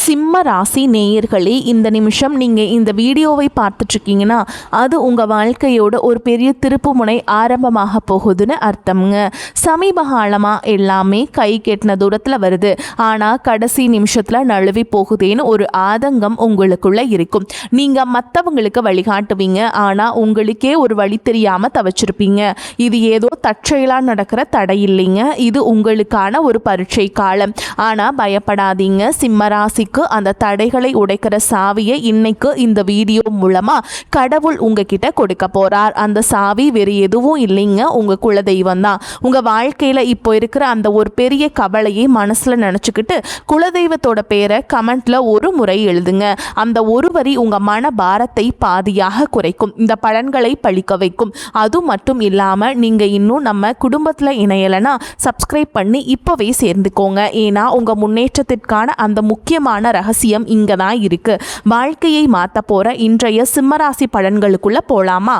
சிம்ம ராசி நேயர்களே, இந்த நிமிஷம் நீங்கள் இந்த வீடியோவை பார்த்துட்ருக்கீங்கன்னா அது உங்கள் வாழ்க்கையோட ஒரு பெரிய திருப்புமுனை ஆரம்பமாக போகுதுன்னு அர்த்தம்ங்க. சமீப காலமாக எல்லாமே கை கெட்டின தூரத்தில் வருது, ஆனால் கடைசி நிமிஷத்தில் நழுவி போகுதேன்னு ஒரு ஆதங்கம் உங்களுக்குள்ளே இருக்கும். நீங்கள் மற்றவங்களுக்கு வழிகாட்டுவீங்க, ஆனால் உங்களுக்கே ஒரு வழி தெரியாமல் தவச்சிருப்பீங்க. இது ஏதோ தற்செயலாக நடக்கிற தடை இல்லைங்க, இது உங்களுக்கான ஒரு பரீட்சை காலம். ஆனால் பயப்படாதீங்க, சிம்மராசிக்கு அந்த தடைகளை உடைக்கிற சாவியை இன்னைக்கு இந்த வீடியோ மூலமா கடவுள் உங்ககிட்ட கொடுக்க போறார். அந்த சாவி வேறு எதுவும் இல்லைங்க, உங்க குலதெய்வம் தான். உங்க வாழ்க்கையில இப்போ இருக்கிற அந்த ஒரு பெரிய கவலையை மனசுல நினைச்சுக்கிட்டு குலதெய்வத்தோட பேரை கமெண்ட்ல ஒரு முறை எழுதுங்க. அந்த ஒரு வரி உங்க மன பாரத்தை பாதியாக குறைக்கும், இந்த பலன்களை பழிக்க வைக்கும். அது மட்டும் இல்லாம நீங்க இன்னும் நம்ம குடும்பத்துல இணையலைன்னா சப்ஸ்கிரைப் பண்ணி இப்பவே சேர்ந்துக்கோங்க. ஏன்னா உங்க முன்னேற்றத்திற்கான அந்த முக்கியமான ரகசியம் இங்க தான் இருக்கு. வாழ்க்கையை மாத்த போற இன்றைய சிம்மராசி பலன்களுக்குள்ள போலாமா?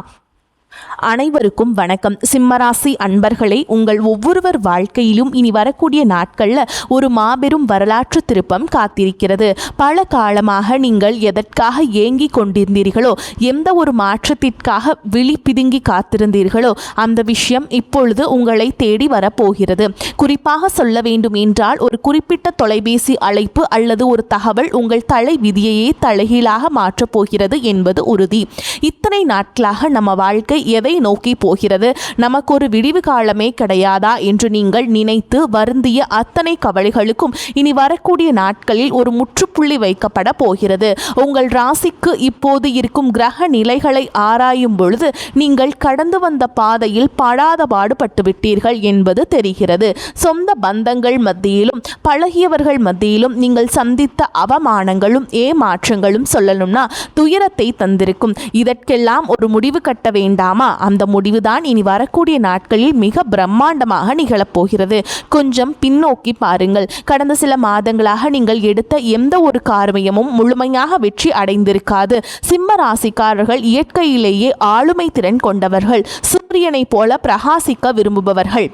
அனைவருக்கும் வணக்கம். சிம்மராசி அன்பர்களே, உங்கள் ஒவ்வொருவர் வாழ்க்கையிலும் இனி வரக்கூடிய நாட்களில் ஒரு மாபெரும் வரலாற்று திருப்பம் காத்திருக்கிறது. பல காலமாக நீங்கள் எதற்காக ஏங்கி கொண்டிருந்தீர்களோ, எந்த ஒரு மாற்றத்திற்காக விழி பிதுங்கி காத்திருந்தீர்களோ, அந்த விஷயம் இப்பொழுது உங்களை தேடி வரப்போகிறது. குறிப்பாக சொல்ல வேண்டும் என்றால், ஒரு குறிப்பிட்ட தொலைபேசி அழைப்பு அல்லது ஒரு தகவல் உங்கள் தலை விதியையே தலைகீழாக மாற்றப் போகிறது என்பது உறுதி. இத்தனை நாட்களாக நம்ம வாழ்க்கை எதை நோக்கி போகிறது, நமக்கு ஒரு விடிவு காலமே கிடையாதா என்று நீங்கள் நினைத்து வருந்திய அத்தனை கவலைகளுக்கும் இனி வரக்கூடிய நாட்களில் ஒரு முற்றுப்புள்ளி வைக்கப்பட போகிறது. உங்கள் ராசிக்கு இப்போது இருக்கும் கிரக நிலைகளை ஆராயும் பொழுது நீங்கள் கடந்து வந்த பாதையில் படாத பாடுபட்டு விட்டீர்கள் என்பது தெரிகிறது. சொந்த பந்தங்கள் மத்தியிலும் பழகியவர்கள் மத்தியிலும் நீங்கள் சந்தித்த அவமானங்களும் ஏமாற்றங்களும் சொல்லணும்னா துயரத்தை தந்திருக்கும். இதற்கெல்லாம் ஒரு முடிவு கட்ட வேண்டாமா? அந்த முடிவுதான் இனி வரக்கூடிய நாட்களில் மிக பிரம்மாண்டமாக நிகழப்போகிறது. கொஞ்சம் பின்னோக்கி பாருங்கள். கடந்த சில மாதங்களாக நீங்கள் எடுத்த எந்த ஒரு காரியமும் முழுமையாக வெற்றி அடைந்திருக்காது. சிம்ம ராசிக்காரர்கள் இயற்கையிலேயே ஆளுமை திறன் கொண்டவர்கள், சூரியனை போல பிரகாசிக்க விரும்புபவர்கள்.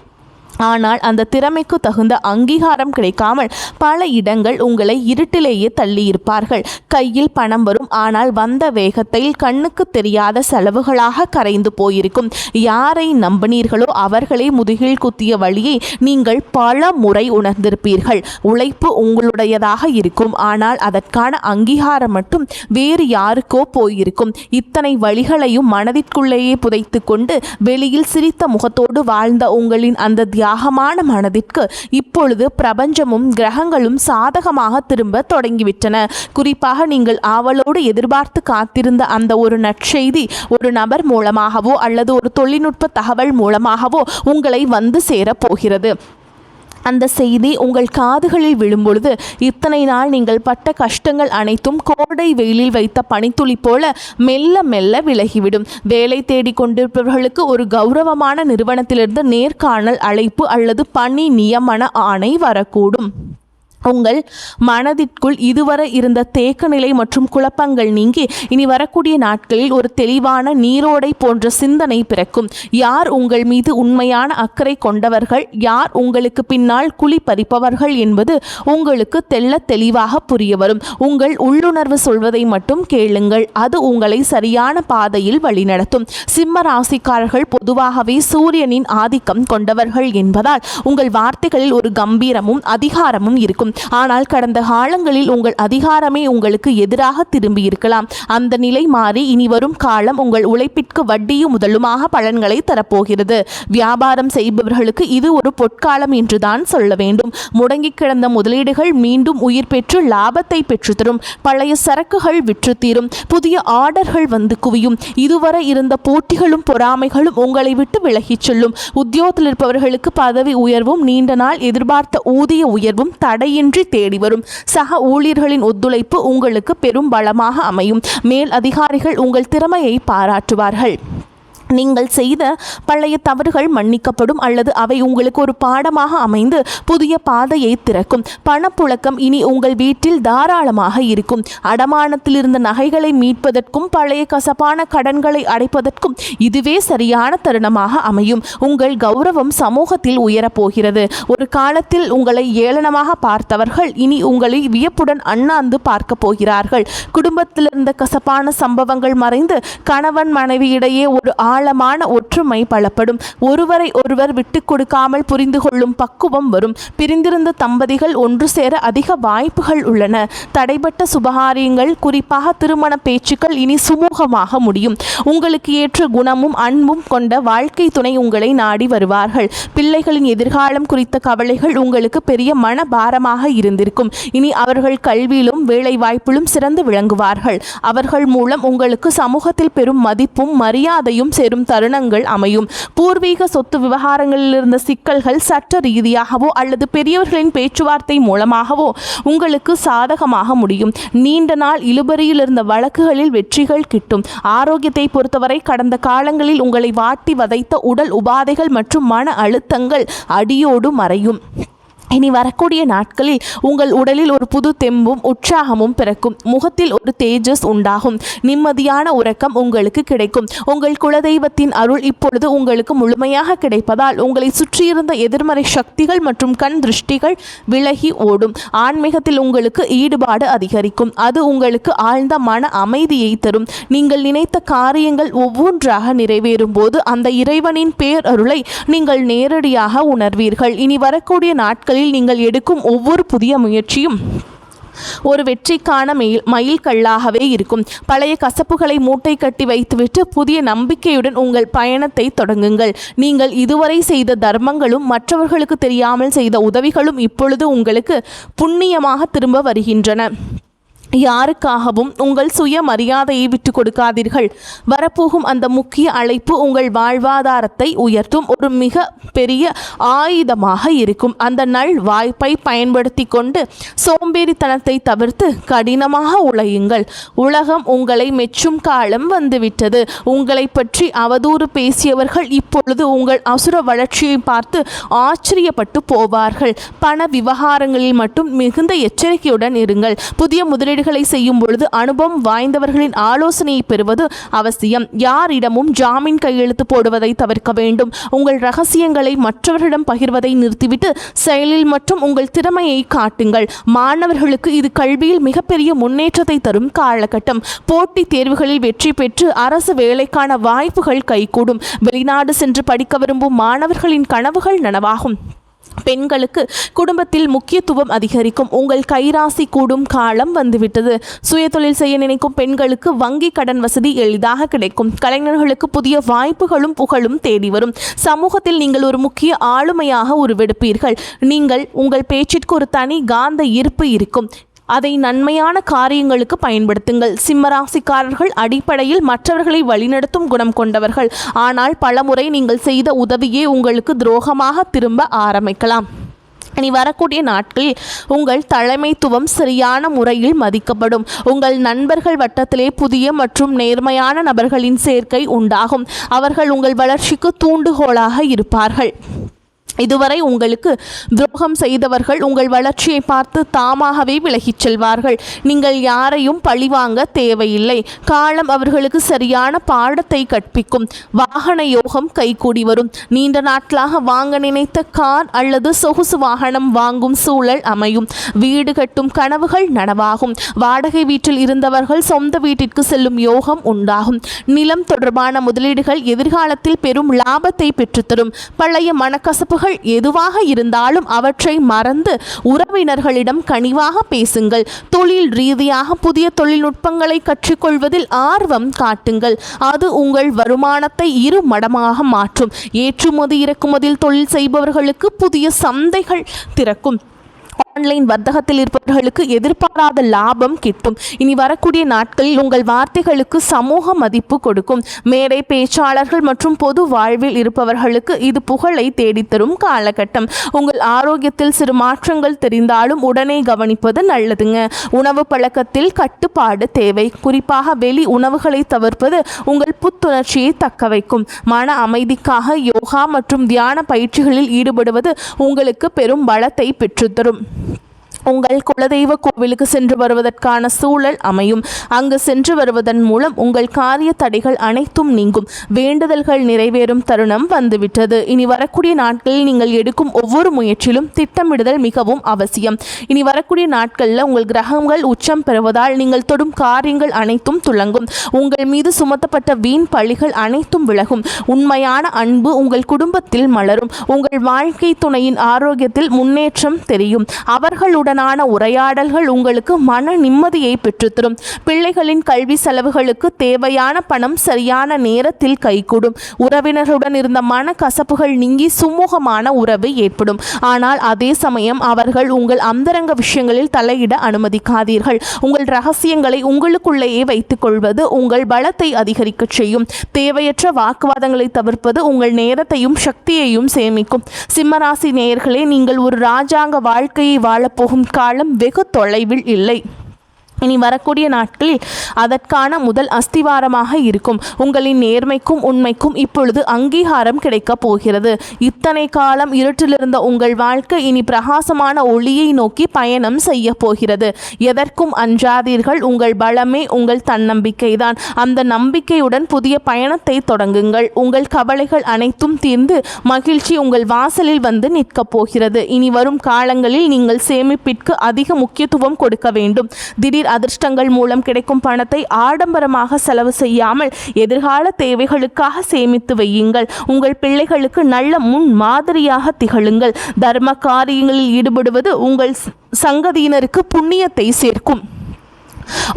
ஆனால் அந்த திறமைக்கு தகுந்த அங்கீகாரம் கிடைக்காமல் பல இடங்கள் உங்களை இருட்டிலேயே தள்ளியிருப்பார்கள். கையில் பணம் வரும், ஆனால் வந்த வேகத்தில் கண்ணுக்கு தெரியாத செலவுகளாக கரைந்து போயிருக்கும். யாரை நம்பினீர்களோ அவர்களே முதுகில் குத்திய வழியை நீங்கள் பல முறை உணர்ந்திருப்பீர்கள். உழைப்பு உங்களுடையதாக இருக்கும், ஆனால் அதற்கான அங்கீகாரம் மட்டும் வேறு யாருக்கோ போயிருக்கும். இத்தனை வழிகளையும் மனதிற்குள்ளேயே புதைத்து கொண்டு வெளியில் சிரித்த முகத்தோடு வாழ்ந்த உங்களின் அந்த தியாகமான மனதிற்கு இப்பொழுது பிரபஞ்சமும் கிரகங்களும் சாதகமாக திரும்ப தொடங்கிவிட்டன. குறிப்பாக நீங்கள் ஆவலோடு எதிர்பார்த்து காத்திருந்த அந்த ஒரு நற்செய்தி ஒரு நபர் மூலமாகவோ அல்லது ஒரு தொழில்நுட்ப தகவல் மூலமாகவோ உங்களை வந்து சேரப்போகிறது. அந்த செய்தி உங்கள் காதுகளில் விழும்பொழுது இத்தனை நாள் நீங்கள் பட்ட கஷ்டங்கள் அனைத்தும் கோடை வெயிலில் வைத்த பனித்துளி போல மெல்ல மெல்ல விலகிவிடும். வேலை தேடி கொண்டிருப்பவர்களுக்கு ஒரு கௌரவமான நிறுவனத்திலிருந்து நேர்காணல் அழைப்பு அல்லது பணி நியமன ஆணை வரக்கூடும். உங்கள் மனதிற்குள் இதுவரை இருந்த தேக்க நிலை மற்றும் குழப்பங்கள் நீங்கி இனி வரக்கூடிய நாட்களில் ஒரு தெளிவான நீரோடை போன்ற சிந்தனை பிறக்கும். யார் உங்கள் மீது உண்மையான அக்கறை கொண்டவர்கள், யார் உங்களுக்கு பின்னால் குழி பறிப்பவர்கள் என்பது உங்களுக்கு தெள்ள தெளிவாக புரிய வரும். உங்கள் உள்ளுணர்வு சொல்வதை மட்டும் கேளுங்கள், அது உங்களை சரியான பாதையில் வழிநடத்தும். சிம்ம ராசிக்காரர்கள் பொதுவாகவே சூரியனின் ஆதிக்கம் கொண்டவர்கள் என்பதால் உங்கள் வார்த்தைகளில் ஒரு கம்பீரமும் அதிகாரமும் இருக்கும். ஆனால் கடந்த காலங்களில் உங்கள் அதிகாரமே உங்களுக்கு எதிராக திரும்பி இருக்கலாம். அந்த நிலை மாறி இனி வரும் காலம் உங்கள் உழைப்பிற்கு வட்டியும் முதலுமாக பலன்களை தரப்போகிறது. வியாபாரம் செய்பவர்களுக்கு இது ஒரு பொற்காலம் என்றுதான் சொல்ல வேண்டும். முடங்கி கிடந்த முதலீடுகள் மீண்டும் உயிர் பெற்று லாபத்தை பெற்றுத்தரும். பழைய சரக்குகள் விற்று தீரும். புதிய ஆர்டர்கள் வந்து குவியும். இதுவரை இருந்த போட்டிகளும் பொறாமைகளும் உங்களை விட்டு விலகிச் செல்லும். உத்தியோகத்தில் இருப்பவர்களுக்கு பதவி உயர்வும் நீண்ட நாள் எதிர்பார்த்த ஊதிய உயர்வும் தடையின்றி தேடி வரும். சக ஊழியர்களின் ஒத்துழைப்பு உங்களுக்கு பெரும் பலமாக அமையும். மேல் அதிகாரிகள் உங்கள் திறமையை பாராட்டுவார்கள். நீங்கள் செய்த பழைய தவறுகள் மன்னிக்கப்படும் அல்லது அவை உங்களுக்கு ஒரு பாடமாக அமைந்து புதிய பாதையை திறக்கும். பணப்புழக்கம் இனி உங்கள் வீட்டில் தாராளமாக இருக்கும். அடமானத்தில் இருந்த நகைகளை மீட்பதற்கும் பழைய கசப்பான கடன்களை அடைப்பதற்கும் இதுவே சரியான தருணமாக அமையும். உங்கள் கௌரவம் சமூகத்தில் உயரப்போகிறது. ஒரு காலத்தில் உங்களை ஏளனமாக பார்த்தவர்கள் இனி உங்களை வியப்புடன் அண்ணாந்து பார்க்க போகிறார்கள். குடும்பத்தில் இருந்த கசப்பான சம்பவங்கள் மறைந்து கணவன் மனைவியிடையே ஒரு ஆழமான ஒற்றுமை பலப்படும். ஒருவரை ஒருவர் விட்டு கொடுக்காமல் புரிந்து கொள்ளும் பக்குவம் வரும். பிரிந்திருந்த தம்பதிகள் ஒன்று சேர அதிக வாய்ப்புகள் உள்ளன. தடைபட்ட சுபகாரியங்கள், குறிப்பாக திருமண பேச்சுக்கள் இனி சுமூகமாக முடியும். உங்களுக்கு ஏற்ற குணமும் அன்பும் கொண்ட வாழ்க்கை துணை உங்களை நாடி வருவார்கள். பிள்ளைகளின் எதிர்காலம் குறித்த கவலைகள் உங்களுக்கு பெரிய மனபாரமாக இருந்திருக்கும். இனி அவர்கள் கல்வியிலும் வேலை வாய்ப்பிலும் சிறந்து விளங்குவார்கள். அவர்கள் மூலம் உங்களுக்கு சமூகத்தில் பெரும் மதிப்பும் மரியாதையும் சேரும் தருணங்கள் அமையும். பூர்வீக சொத்து விவகாரங்களில் இருந்த சிக்கல்கள் சட்ட ரீதியாகவோ அல்லது பெரியவர்களின் பேச்சுவார்த்தை மூலமாகவோ உங்களுக்கு சாதகமாக முடியும். நீண்ட நாள் இழுபறியில் இருந்த வழக்குகளில் வெற்றிகள் கிட்டும். ஆரோக்கியத்தை பொறுத்தவரை கடந்த காலங்களில் உங்களை வாட்டி வதைத்த உடல் உபாதைகள் மற்றும் மன அழுத்தங்கள் அடியோடு மறையும். இனி வரக்கூடிய நாட்களில் உங்கள் உடலில் ஒரு புது தெம்பும் உற்சாகமும் பிறக்கும். முகத்தில் ஒரு தேஜஸ் உண்டாகும். நிம்மதியான உறக்கம் உங்களுக்கு கிடைக்கும். உங்கள் குலதெய்வத்தின் அருள் இப்பொழுது உங்களுக்கு முழுமையாக கிடைப்பதால் உங்களை சுற்றியிருந்த எதிர்மறை சக்திகள் மற்றும் கண் திருஷ்டிகள் விலகி ஓடும். ஆன்மீகத்தில் உங்களுக்கு ஈடுபாடு அதிகரிக்கும். அது உங்களுக்கு ஆழ்ந்த மன அமைதியை தரும். நீங்கள் நினைத்த காரியங்கள் ஒவ்வொன்றாக நிறைவேறும் போது அந்த இறைவனின் பேரருளை நீங்கள் நேரடியாக உணர்வீர்கள். இனி வரக்கூடிய நாட்களில் நீங்கள் எடுக்கும் ஒவ்வொரு புதிய முயற்சியும் ஒரு வெற்றிக்கான மைல் கல்லாகவே இருக்கும். பழைய கசப்புகளை மூட்டை கட்டி வைத்துவிட்டு புதிய நம்பிக்கையுடன் உங்கள் பயணத்தை தொடங்குங்கள். நீங்கள் இதுவரை செய்த தர்மங்களும் மற்றவர்களுக்கு தெரியாமல் செய்த உதவிகளும் இப்பொழுது உங்களுக்கு புண்ணியமாக திரும்ப வருகின்றன. யாருக்காகவும் உங்கள் சுய மரியாதையை விட்டு கொடுக்காதீர்கள். வரப்போகும் அந்த முக்கிய அழைப்பு உங்கள் வாழ்வாதாரத்தை உயர்த்தும் ஒரு மிக பெரிய ஆயுதமாக இருக்கும். அந்த நல் வாய்ப்பை பயன்படுத்தி கொண்டு சோம்பேறித்தனத்தை தவிர்த்து கடினமாக உழையுங்கள். உலகம் உங்களை மெச்சும் காலம் வந்துவிட்டது. உங்களை பற்றி அவதூறு பேசியவர்கள் இப்பொழுது உங்கள் அசுர வளர்ச்சியை பார்த்து ஆச்சரியப்பட்டு போவார்கள். பண விவகாரங்களில் மட்டும் மிகுந்த எச்சரிக்கையுடன் இருங்கள். புதிய முதலீடு செய்யும் பொழுது அனுபவம் வாய்ந்தவர்களின் ஆலோசனையை பெறுவது அவசியம். யாரிடமும் ஜாமீன் கையெழுத்து போடுவதை தவிர்க்க வேண்டும். உங்கள் ரகசியங்களை மற்றவர்களிடம் பகிர்வதை நிறுத்திவிட்டு செயலில் மற்றும் உங்கள் திறமையை காட்டுங்கள். மாணவர்களுக்கு இது கல்வியில் மிகப்பெரிய முன்னேற்றத்தை தரும் காலகட்டம். போட்டித் தேர்வுகளில் வெற்றி பெற்று அரசு வேலைக்கான வாய்ப்புகள் கைகூடும். வெளிநாடு சென்று படிக்க விரும்பும் மாணவர்களின் கனவுகள் நனவாகும். பெண்களுக்கு குடும்பத்தில் முக்கியத்துவம் அதிகரிக்கும். உங்கள் கைராசி கூடும் காலம் வந்துவிட்டது. சுயதொழில் செய்ய நினைக்கும் பெண்களுக்கு வங்கி கடன் வசதி எளிதாக கிடைக்கும். கலைஞர்களுக்கு புதிய வாய்ப்புகளும் புகழும் தேடி வரும். சமூகத்தில் நீங்கள் ஒரு முக்கிய ஆளுமையாக உருவெடுப்பீர்கள். உங்கள் பேச்சிற்கு ஒரு தனி காந்த ஈர்ப்பு இருக்கும். அதை நன்மையான காரியங்களுக்கு பயன்படுத்துங்கள். சிம்மராசிக்காரர்கள் அடிப்படையில் மற்றவர்களை வழிநடத்தும் குணம் கொண்டவர்கள். ஆனால் பலமுறை நீங்கள் செய்த உதவியே உங்களுக்கு துரோகமாக திரும்ப ஆரம்பிக்கலாம். இனி வரக்கூடிய நாட்களில் உங்கள் தலைமைத்துவம் சரியான முறையில் மதிக்கப்படும். உங்கள் நண்பர்கள் வட்டத்திலே புதிய மற்றும் நேர்மையான நபர்களின் சேர்க்கை உண்டாகும். அவர்கள் உங்கள் வளர்ச்சிக்கு தூண்டுகோலாக இருப்பார்கள். இதுவரை உங்களுக்கு துரோகம் செய்தவர்கள் உங்கள் வளர்ச்சியை பார்த்து தாமாகவே விலகிச் செல்வார்கள். நீங்கள் யாரையும் பழிவாங்க தேவையில்லை. காலம் அவர்களுக்கு சரியான பாடத்தை கற்பிக்கும். வாகன யோகம் கைகூடி வரும். நீண்ட நாட்களாக வாங்க நினைத்த கார் அல்லது சொகுசு வாகனம் வாங்கும் சூழல் அமையும். வீடு கட்டும் கனவுகள் நனவாகும். வாடகை வீட்டில் இருந்தவர்கள் சொந்த வீட்டிற்கு செல்லும் யோகம் உண்டாகும். நிலம் தொடர்பான முதலீடுகள் எதிர்காலத்தில் பெரும் லாபத்தை பெற்றுத்தரும். பழைய மனக்கசப்பு எதுவாக இருந்தாலும் அவற்றை மறந்து உறவினர்களிடம் கனிவாக பேசுங்கள். தொழில் ரீதியாக புதிய தொழில்நுட்பங்களை கற்றுக்கொள்வதில் ஆர்வம் காட்டுங்கள். அது உங்கள் வருமானத்தை 2 மடங்காக மாற்றும். ஏற்றுமதி இறக்குமதியில் தொழில் செய்பவர்களுக்கு புதிய சந்தைகள் திறக்கும். ஆன்லைன் வர்த்தகத்தில் இருப்பவர்களுக்கு எதிர்பாராத லாபம் கிட்டும். இனி வரக்கூடிய நாட்களில் உங்கள் வார்த்தைகளுக்கு சமூக மதிப்பு கொடுக்கும். மேடை பேச்சாளர்கள் மற்றும் பொது வாழ்வில் இருப்பவர்களுக்கு இது புகழை தேடித்தரும் காலகட்டம். உங்கள் ஆரோக்கியத்தில் சிறு மாற்றங்கள் தெரிந்தாலும் உடனே கவனிப்பது நல்லதுங்க. உணவு பழக்கத்தில் கட்டுப்பாடு தேவை. குறிப்பாக வெளி உணவுகளை தவிர்ப்பது உங்கள் புத்துணர்ச்சியை தக்க வைக்கும். மன அமைதிக்காக யோகா மற்றும் தியான பயிற்சிகளில் ஈடுபடுவது உங்களுக்கு பெரும் பலத்தை பெற்றுத்தரும். உங்கள் குலதெய்வ கோவிலுக்கு சென்று வருவதற்கான சூழல் அமையும். அங்கு சென்று வருவதன் மூலம் உங்கள் காரிய தடைகள் அனைத்தும் நீங்கும். வேண்டுதல்கள் நிறைவேறும் தருணம் வந்துவிட்டது. இனி வரக்கூடிய நாட்களில் நீங்கள் எடுக்கும் ஒவ்வொரு முயற்சியிலும் திட்டமிடுதல் மிகவும் அவசியம். இனி வரக்கூடிய நாட்களில் உங்கள் கிரகங்கள் உச்சம் பெறுவதால் நீங்கள் தொடும் காரியங்கள் அனைத்தும் துலங்கும். உங்கள் மீது சுமத்தப்பட்ட வீண் பழிகள் அனைத்தும் விலகும். உண்மையான அன்பு உங்கள் குடும்பத்தில் மலரும். உங்கள் வாழ்க்கை துணையின் ஆரோக்கியத்தில் முன்னேற்றம் தெரியும். அவர்களுடன் உரையாடல்கள் உங்களுக்கு மன நிம்மதியை பெற்றுத்தரும். பிள்ளைகளின் கல்வி செலவுகளுக்கு தேவையான பணம் சரியான நேரத்தில் கைகூடும். உறவினர்களுடன் இருந்த மன கசப்புகள் நீங்கி சுமூகமான உறவு ஏற்படும். ஆனால் அதே சமயம் அவர்கள் உங்கள் அந்தரங்க விஷயங்களில் தலையிட அனுமதிக்காதீர்கள். உங்கள் ரகசியங்களை உங்களுக்குள்ளேயே வைத்துக் கொள்வது உங்கள் பலத்தை அதிகரிக்க செய்யும். தேவையற்ற வாக்குவாதங்களை தவிர்ப்பது உங்கள் நேரத்தையும் சக்தியையும் சேமிக்கும். சிம்மராசி நேயர்களே, நீங்கள் ஒரு ராஜாங்க வாழ்க்கையை வாழப்போகும் காலம் வெகு தொலைவில் இல்லை. இனி வரக்கூடிய நாட்களில் அதற்கான முதல் அஸ்திவாரமாக இருக்கும். உங்களின் நேர்மைக்கும் உண்மைக்கும் இப்பொழுது அங்கீகாரம் கிடைக்கப் போகிறது. இத்தனை காலம் இருட்டிலிருந்த உங்கள் வாழ்க்கை இனி பிரகாசமான ஒளியை நோக்கி பயணம் செய்ய போகிறது. எதற்கும் அஞ்சாதீர்கள். உங்கள் பலமே உங்கள் தன்னம்பிக்கைதான். அந்த நம்பிக்கையுடன் புதிய பயணத்தை தொடங்குங்கள். உங்கள் கவலைகள் அனைத்தும் தீர்ந்து மகிழ்ச்சி உங்கள் வாசலில் வந்து நிற்கப் போகிறது. இனி வரும் காலங்களில் நீங்கள் சேமிப்பிற்கு அதிக முக்கியத்துவம் கொடுக்க வேண்டும். திடீர் அதிர்ஷ்டங்கள் மூலம் கிடைக்கும் பணத்தை ஆடம்பரமாக செலவு செய்யாமல் எதிர்கால தேவைகளுக்காக சேமித்து வையுங்கள். உங்கள் பிள்ளைகளுக்கு நல்ல முன் மாதிரியாக திகழுங்கள். தர்ம காரியங்களில் ஈடுபடுவது உங்கள் சங்கதியினருக்கு புண்ணியத்தை சேர்க்கும்.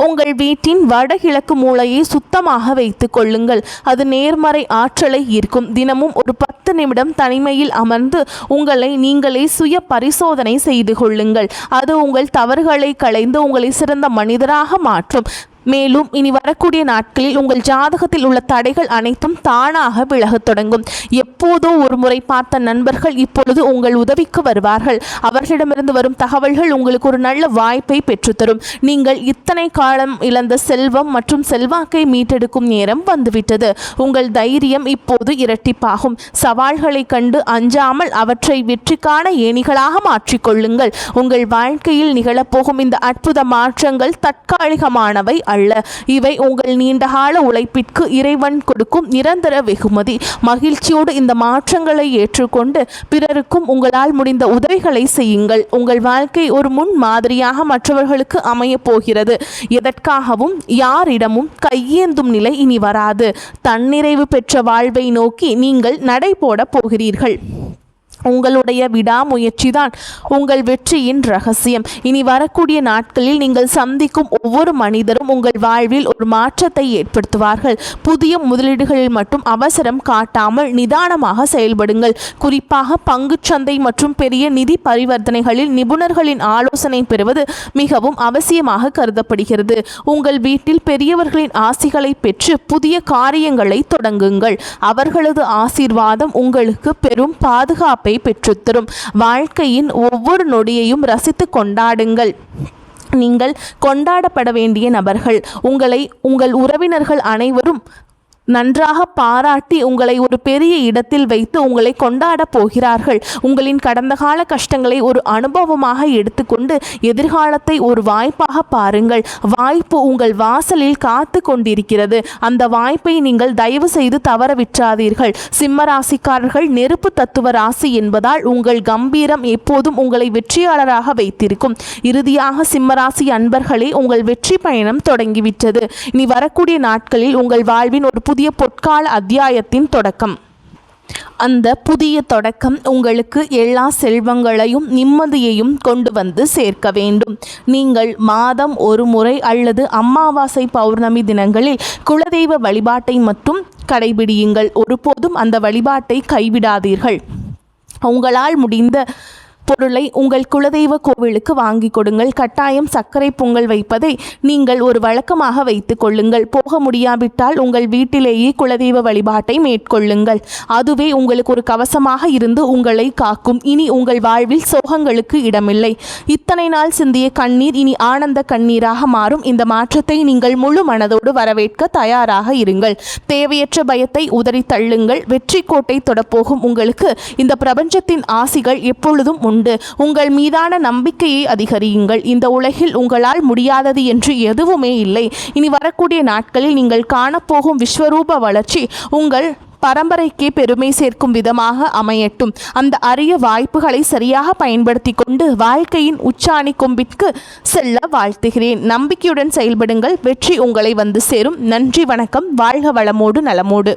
உங்கள் வீட்டின் வடகிழக்கு மூலையை சுத்தமாக வைத்துக் கொள்ளுங்கள். அது நேர்மறை ஆற்றலை ஈர்க்கும். தினமும் ஒரு 10 நிமிடம் தனிமையில் அமர்ந்து உங்களை நீங்களே சுய பரிசோதனை செய்து கொள்ளுங்கள். அது உங்கள் தவறுகளை களைந்து உங்களை சிறந்த மனிதராக மாற்றும். மேலும் இனி வரக்கூடிய நாட்களில் உங்கள் ஜாதகத்தில் உள்ள தடைகள் அனைத்தும் தானாக விலகத் தொடங்கும். எப்போதோ ஒரு முறை பார்த்த நண்பர்கள் இப்பொழுது உங்கள் உதவிக்கு வருவார்கள். அவர்களிடமிருந்து வரும் தகவல்கள் உங்களுக்கு ஒரு நல்ல வாய்ப்பை பெற்றுத்தரும். நீங்கள் இத்தனை காலம் இழந்த செல்வம் மற்றும் செல்வாக்கை மீட்டெடுக்கும் நேரம் வந்துவிட்டது. உங்கள் தைரியம் இப்போது இரட்டிப்பாகும். சவால்களை கண்டு அஞ்சாமல் அவற்றை வெற்றிக்கான ஏணிகளாக மாற்றிக்கொள்ளுங்கள். உங்கள் வாழ்க்கையில் நிகழப்போகும் இந்த அற்புத மாற்றங்கள் தற்காலிகமானவை அல்ல. இவை உங்கள் நீண்டகால உழைப்பிற்கு இறைவன் கொடுக்கும் நிரந்தர வெகுமதி. மகிழ்ச்சியோடு இந்த மாற்றங்களை ஏற்றுக்கொண்டு பிறருக்கும் உங்களால் முடிந்த உதவிகளை செய்யுங்கள். உங்கள் வாழ்க்கை ஒரு முன் மாதிரியாக மற்றவர்களுக்கு அமைய போகிறது. எதற்காகவும் யாரிடமும் கையேந்தும் நிலை இனி வராது. தன்னிறைவு பெற்ற வாழ்வை நோக்கி நீங்கள் நடை போட போகிறீர்கள். உங்களுடைய விடாமுயற்சிதான் உங்கள் வெற்றியின் ரகசியம். இனி வரக்கூடிய நாட்களில் நீங்கள் சந்திக்கும் ஒவ்வொரு மனிதரும் உங்கள் வாழ்வில் ஒரு மாற்றத்தை ஏற்படுத்துவார்கள். புதிய முதலீடுகளில் மட்டும் அவசரம் காட்டாமல் நிதானமாக செயல்படுங்கள். குறிப்பாக பங்குச்சந்தை மற்றும் பெரிய நிதி பரிவர்த்தனைகளில் நிபுணர்களின் ஆலோசனை பெறுவது மிகவும் அவசியமாக கருதப்படுகிறது. உங்கள் வீட்டில் பெரியவர்களின் ஆசிகளை பெற்று புதிய காரியங்களை தொடங்குங்கள். அவர்களது ஆசீர்வாதம் உங்களுக்கு பெரும் பாதுகாப்பை பெற்றுத்தரும். வாழ்க்கையின் ஒவ்வொரு நொடியையும் ரசித்து கொண்டாடுங்கள். நீங்கள் கொண்டாடப்பட வேண்டிய நபர்கள். உங்கள் உறவினர்கள் அனைவரும் நன்றாக பாராட்டி உங்களை ஒரு பெரிய இடத்தில் வைத்து உங்களை கொண்டாட போகிறார்கள். உங்களின் கடந்த கால கஷ்டங்களை ஒரு அனுபவமாக எடுத்துக்கொண்டு எதிர்காலத்தை ஒரு வாய்ப்பாக பாருங்கள். வாய்ப்பு உங்கள் வாசலில் காத்து கொண்டிருக்கிறது. அந்த வாய்ப்பை நீங்கள் தயவு செய்து தவற விட்டாதீர்கள். சிம்ம ராசிக்காரர்கள் நெருப்பு தத்துவ ராசி என்பதால் உங்கள் கம்பீரம் எப்போதும் உங்களை வெற்றியாளராக வைத்திருக்கும். இறுதியாக சிம்மராசி அன்பர்களே, உங்கள் வெற்றி பயணம் தொடங்கிவிட்டது. இனி வரக்கூடிய நாட்களில் உங்கள் வாழ்வின் ஒரு புதிய பொற்கால அத்தியாயத்தின் தொடக்கம். அந்த புதிய தொடக்கம் உங்களுக்கு எல்லா செல்வங்களையும் நிம்மதியையும் கொண்டு வந்து சேர்க்க வேண்டும். நீங்கள் மாதம் ஒரு முறை அல்லது அமாவாசை பௌர்ணமி தினங்களில் குலதெய்வ வழிபாட்டை மட்டும் கடைபிடியுங்கள். ஒருபோதும் அந்த வழிபாட்டை கைவிடாதீர்கள். உங்களால் முடிந்த பொருளை உங்கள் குலதெய்வ கோவிலுக்கு வாங்கி கொடுங்கள். கட்டாயம் சர்க்கரை பொங்கல் வைப்பதை நீங்கள் ஒரு வழக்கமாக வைத்துக் கொள்ளுங்கள். போக முடியாவிட்டால் உங்கள் வீட்டிலேயே குலதெய்வ வழிபாட்டை மேற்கொள்ளுங்கள். அதுவே உங்களுக்கு ஒரு கவசமாக இருந்து உங்களை காக்கும். இனி உங்கள் வாழ்வில் சோகங்களுக்கு இடமில்லை. இத்தனை நாள் சிந்திய கண்ணீர் இனி ஆனந்த கண்ணீராக மாறும். இந்த மாற்றத்தை நீங்கள் முழு மனதோடு வரவேற்க தயாராக இருங்கள். தேவையற்ற பயத்தை உதறி தள்ளுங்கள். வெற்றி கோட்டை தொடப்போகும் உங்களுக்கு இந்த பிரபஞ்சத்தின் ஆசிகள் எப்பொழுதும் உண்டு. உங்கள் மீதான நம்பிக்கையை அதிகரியுங்கள். இந்த உலகில் உங்களால் முடியாதது என்று எதுவுமே இல்லை. இனி வரக்கூடிய நாட்களில் நீங்கள் காணப்போகும் விஸ்வரூப வளர்ச்சி உங்கள் பரம்பரைக்கே பெருமை சேர்க்கும் விதமாக அமையட்டும். அந்த அரிய வாய்ப்புகளை சரியாக பயன்படுத்தி கொண்டு வாழ்க்கையின் உச்சாணி கொம்பிற்கு செல்ல வாழ்த்துகிறேன். நம்பிக்கையுடன் செயல்படுங்கள். வெற்றி உங்களை வந்து சேரும். நன்றி, வணக்கம். வாழ்க வளமோடு நலமோடு.